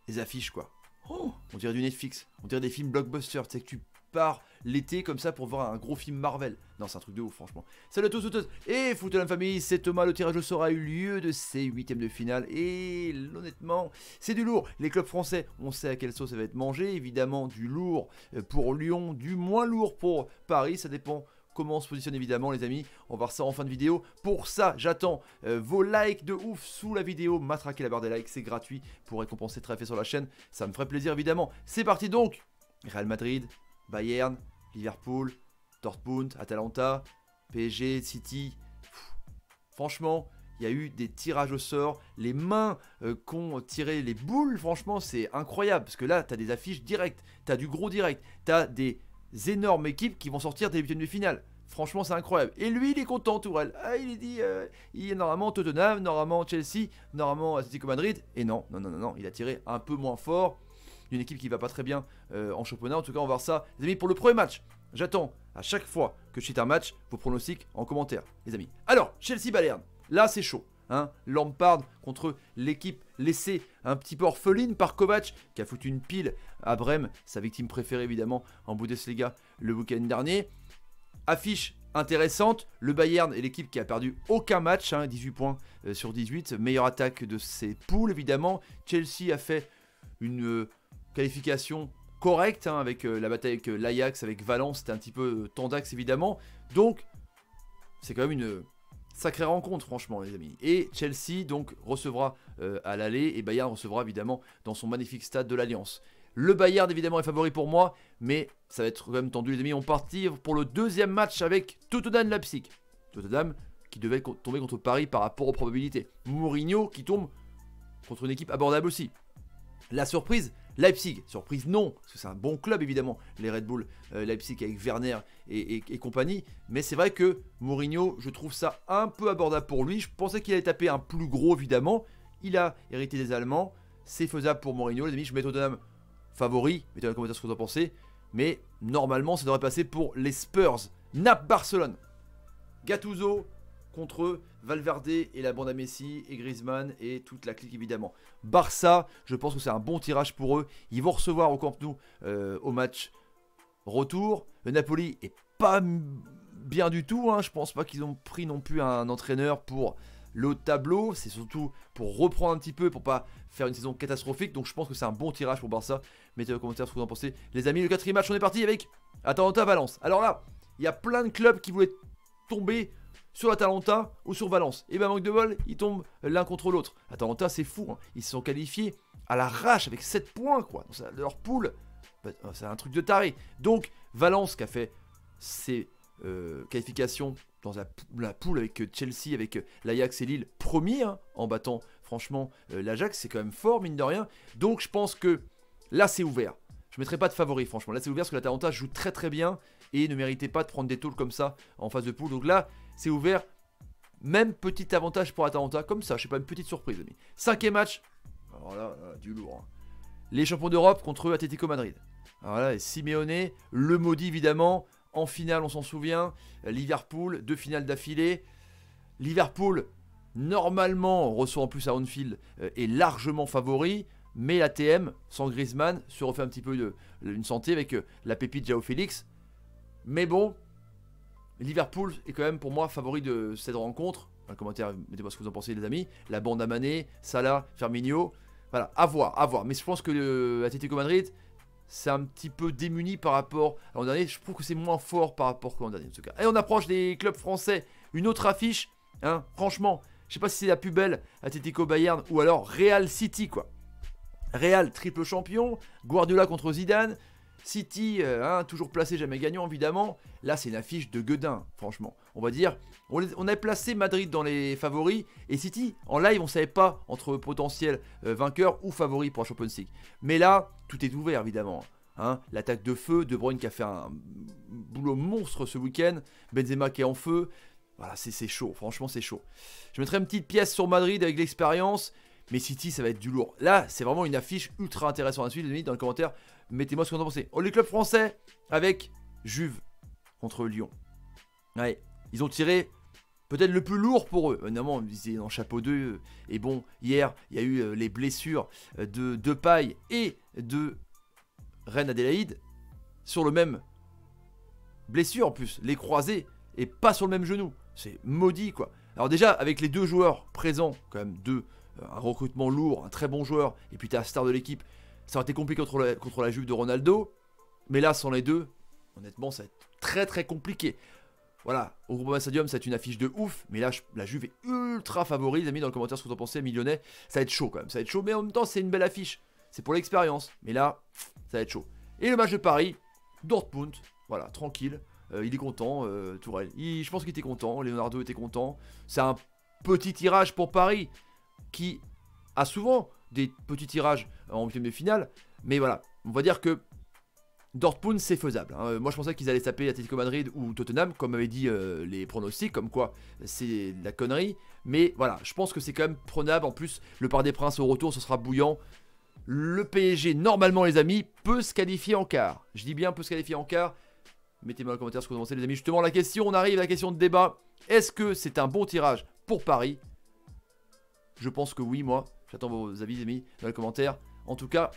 les affiches quoi. Oh, on dirait du Netflix, on dirait des films blockbusters, tu sais que tu pars l'été comme ça pour voir un gros film Marvel. Non, c'est un truc de ouf franchement. Salut à tous, toutes et football la famille, c'est Thomas, le tirage au sort a eu lieu de ces huitièmes de finale et honnêtement, c'est du lourd. Les clubs français, on sait à quelle sauce ça va être mangé, évidemment du lourd pour Lyon, du moins lourd pour Paris, ça dépend comment on se positionne évidemment les amis, on va voir ça en fin de vidéo. Pour ça, j'attends vos likes de ouf sous la vidéo, matraquez la barre des likes, c'est gratuit pour récompenser très fait sur la chaîne, ça me ferait plaisir évidemment. C'est parti donc, Real Madrid, Bayern, Liverpool, Dortmund, Atalanta, PSG, City. Franchement, il y a eu des tirages au sort, les mains qu'ont tiré les boules, franchement c'est incroyable, parce que là tu as des affiches directes, tu as du gros direct, tu as des énormes équipes qui vont sortir des huitièmes de finale. Franchement c'est incroyable. Et lui il est content Tourelle. Ah il est dit il y a normalement Tottenham, normalement Chelsea, normalement Atlético Madrid. Et non, il a tiré un peu moins fort. D'une équipe qui va pas très bien en championnat. En tout cas on va voir ça les amis pour le premier match. J'attends à chaque fois que je cite un match vos pronostics en commentaire les amis. Alors Chelsea-Bayern, là c'est chaud. Hein, Lampard contre l'équipe laissée un petit peu orpheline par Kovac qui a foutu une pile à Brême, sa victime préférée évidemment en Bundesliga le week-end dernier. Affiche intéressante, le Bayern est l'équipe qui a perdu aucun match, hein, 18 points sur 18, meilleure attaque de ses poules évidemment. Chelsea a fait une qualification correcte hein, avec la bataille avec l'Ajax, avec Valence, c'était un petit peu tendax évidemment. Donc c'est quand même une sacrée rencontre franchement les amis. Et Chelsea donc recevra à l'aller et Bayern recevra évidemment dans son magnifique stade de l'Alliance. Le Bayern évidemment est favori pour moi, mais ça va être quand même tendu les amis. On partit pour le deuxième match avec Tottenham Leipzig. Tottenham qui devait tomber contre Paris par rapport aux probabilités. Mourinho qui tombe contre une équipe abordable aussi. La surprise, Leipzig. Surprise non, parce que c'est un bon club évidemment, les Red Bull Leipzig avec Werner et compagnie. Mais c'est vrai que Mourinho, je trouve ça un peu abordable pour lui. Je pensais qu'il allait taper un plus gros évidemment. Il a hérité des Allemands. C'est faisable pour Mourinho les amis. Je mets Tottenham favori. Mettez dans les commentaires ce que vous en pensez. Mais normalement ça devrait passer pour les Spurs. Naples-Barcelone. Gattuso contre Valverde et la bande à Messi et Griezmann et toute la clique évidemment. Barça, je pense que c'est un bon tirage pour eux. Ils vont recevoir au Camp Nou au match retour. Le Napoli est pas bien du tout. Hein. Je pense pas qu'ils ont pris non plus un entraîneur pour le tableau. C'est surtout pour reprendre un petit peu, pour pas faire une saison catastrophique. Donc je pense que c'est un bon tirage pour Barça. Mettez dans les commentaires ce que vous en pensez. Les amis, le quatrième match, on est parti avec Atalanta-Valence. Alors là, il y a plein de clubs qui voulaient tomber sur Atalanta ou sur Valence. Et ben manque de bol, ils tombent l'un contre l'autre. Atalanta c'est fou, hein. Ils se sont qualifiés à l'arrache avec 7 points quoi. Dans leur poule, c'est un truc de taré. Donc Valence qui a fait ses qualifications dans la poule avec Chelsea, avec l'Ajax et Lille, premier hein, en battant franchement l'Ajax, c'est quand même fort mine de rien. Donc je pense que là c'est ouvert. Je ne mettrai pas de favori franchement. Là c'est ouvert parce que l'Atalanta joue très très bien et ne méritait pas de prendre des tôles comme ça en phase de poule. Donc là c'est ouvert. Même petit avantage pour Atalanta comme ça. Je sais pas, une petite surprise. Cinquième match. Alors là, du lourd. Hein. Les champions d'Europe contre Atlético Madrid. Alors là, Simeone, le maudit évidemment. En finale, on s'en souvient. Liverpool, 2 finales d'affilée. Liverpool, normalement, on reçoit en plus à Anfield, est largement favori. Mais l'ATM, sans Griezmann, se refait un petit peu une santé avec la pépite João Félix. Mais bon, Liverpool est quand même pour moi favori de cette rencontre. Dans les commentaires, mettez-moi ce que vous en pensez les amis. La bande à Mané, Salah, Firmino. Voilà, à voir. Mais je pense que l'Atlético Madrid, c'est un petit peu démuni par rapport à l'an dernier. Je trouve que c'est moins fort par rapport à l'an dernier en tout cas. Et on approche des clubs français. Une autre affiche, hein, franchement, je sais pas si c'est la plus belle, Atlético Bayern ou alors Real City quoi. Real, triple champion, Guardiola contre Zidane. City, hein, toujours placé, jamais gagnant évidemment. Là c'est une affiche de gueudin franchement. On va dire, on a placé Madrid dans les favoris. Et City, en live on savait pas entre potentiel vainqueur ou favori pour la Champions League. Mais là, tout est ouvert évidemment. Hein. L'attaque de feu, De Bruyne qui a fait un boulot monstre ce week-end. Benzema qui est en feu. Voilà, c'est chaud, franchement c'est chaud. Je mettrai une petite pièce sur Madrid avec l'expérience. Mais City, ça va être du lourd. Là, c'est vraiment une affiche ultra intéressante à suivre. Les amis, dans les commentaires, mettez-moi ce que vous en pensez. Oh, les clubs français avec Juve contre Lyon. Ouais, ils ont tiré peut-être le plus lourd pour eux. Évidemment, ils étaient en chapeau 2. Et bon, hier, il y a eu les blessures de Depay et de Reine Adélaïde sur le même blessure en plus, les croisés et pas sur le même genou. C'est maudit quoi. Alors déjà, avec les deux joueurs présents, quand même un recrutement lourd, un très bon joueur, et puis t'as la star de l'équipe, ça aurait été compliqué contre la Juve de Ronaldo. Mais là, sans les deux, honnêtement, ça va être très très compliqué. Voilà, au Groupama Stadium, c'est une affiche de ouf, mais là, la Juve est ultra favori. Les amis, dans le commentaire ce que vous en pensez, Millionnet, ça va être chaud quand même. Ça va être chaud, mais en même temps, c'est une belle affiche. C'est pour l'expérience, mais là, ça va être chaud. Et le match de Paris, Dortmund, voilà, tranquille. Il est content, Tourelle. Je pense qu'il était content, Leonardo était content. C'est un petit tirage pour Paris, qui a souvent des petits tirages en huitième de finale. Mais voilà, on va dire que Dortmund, c'est faisable. Hein. Moi, je pensais qu'ils allaient taper Atlético Madrid ou Tottenham, comme avaient dit les pronostics, comme quoi c'est de la connerie. Mais voilà, je pense que c'est quand même prenable. En plus, le Parc des Princes au retour, ce sera bouillant. Le PSG, normalement, les amis, peut se qualifier en quart. Je dis bien peut se qualifier en quart. Mettez-moi dans les commentaires ce que vous en pensez, les amis. Justement, la question, on arrive à la question de débat. Est-ce que c'est un bon tirage pour Paris? Je pense que oui, moi. J'attends vos avis, les amis, dans les commentaires. En tout cas,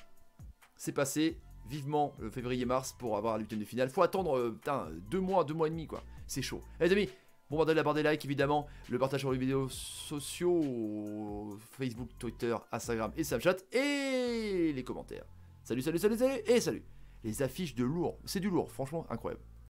c'est passé. Vivement le février-mars pour avoir la huitième de finale. Faut attendre, putain, 2 mois et demi, quoi. C'est chaud. Les amis, bombardez la barre des likes, évidemment. Le partage sur les vidéos sociaux, Facebook, Twitter, Instagram et Snapchat. Et les commentaires. Salut, salut, salut, salut. Et salut. Les affiches de lourd. C'est du lourd, franchement, incroyable.